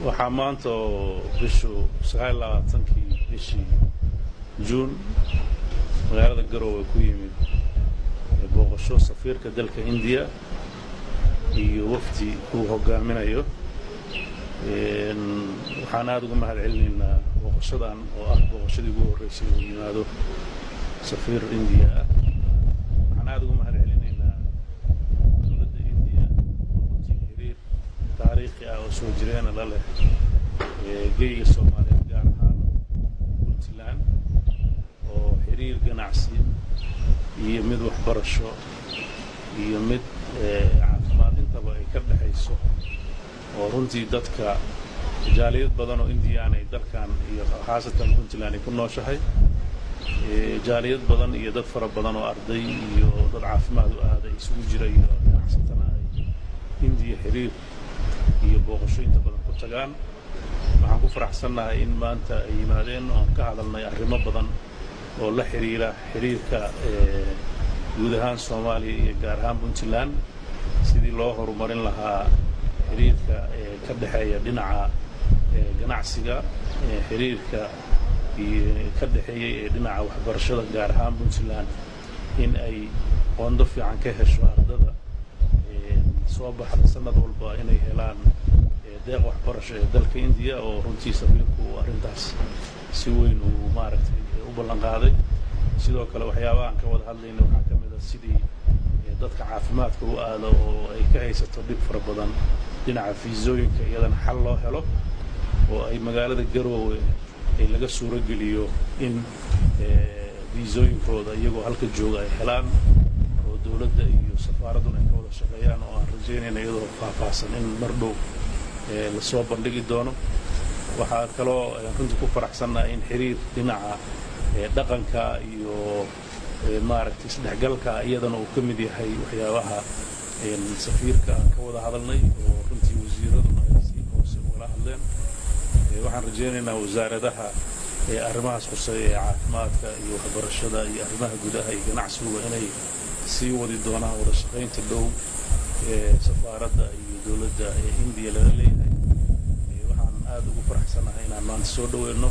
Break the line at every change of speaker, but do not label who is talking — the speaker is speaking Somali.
waxaa maanta bishu 29 bishii June magaalada Garowe ku yimid booqasho safiirka dalka India iyo wafdi uu hogaaminayo waxaan aad uga mahadcelinaynaa booqashadan oo ah booqashadii ugu horeysay oo yimaado safiir India waxaan aad uga mahadcelinaynaa dowladda India oo xiriir taariikhi ah oo soo jireen la leh geeyiga Soomaaliyeed gaar ahaan Puntland oo xiriir ganacsi iyo mid waxbarasho iyo mid caafimaad intaba ay ka dhaxayso oo runtii dadka jaaliyad badan oo Indian ay dalkan iyo khaasatan Puntland ay ku nooshahay jaaliyad badan iyo dad fara badan oo arday iyo dad caafimaad u aaday isugu jiray iyo ganacsatada ay India xiriir iyo booqashooyinta badan ku tagaan waxaan ku faraxsanahay in maanta ay yimaadeen oo ka hadalnay arrimo badan oo la xiriira xiriirka guud ahaan Soomaaliya iyo gaar ahaan Puntland sidii loo horumarin lahaa xiriirka ka dhaxeeya dhinaca ganacsiga xiriirka ka dhaxeeya dhinaca waxbarashada gaar ahaan Puntland in ay qondo fiican ka hesho ardada soo baxda sanad walba inay helaan deeq waxbarasho ee dalka India oo runtii safiirku arrintaas si weyn uu maaragtay u ballan qaaday sidoo kale waxyaabaha aan ka wada hadlaynay waxaa ka mid ah sidii dadka caafimaadka u aado oo ay ka haysato dhib fara badan dhinaca fiisooyinka iyadana xal loo helo oo ay magaalada Garowe ay laga suuro geliyo in fiisooyinkooda iyagoo halka jooga ay helaan oo dawladda iyo safaaraduna ay ka wada shaqeeyaan oo aan rajaynayna iyadoo faahfaahsan in mar dhow la soo bandhigi doono waxaa kaloo runtii ku faraxsanahay in xiriir dhinaca dhaqanka iyo maaragtay isdhexgalka iyadana uu ka mid yahay waxyaabaha safiirka ka wada hadalnay oo runtii wasiiraduna ay si hoose wada hadleen waxaan rajaynaynaa wasaaradaha arrimahaas khuseeya ee caafimaadka iyo waxbarashada iyo arrimaha gudaha iyo ganacsiga inay sii wadi doonaan wada shaqaynta dhow safaaradda iyo dowladda India laga leeyahay waxaan aad ugu faraxsanahay inaan maanta soo dhaweeyno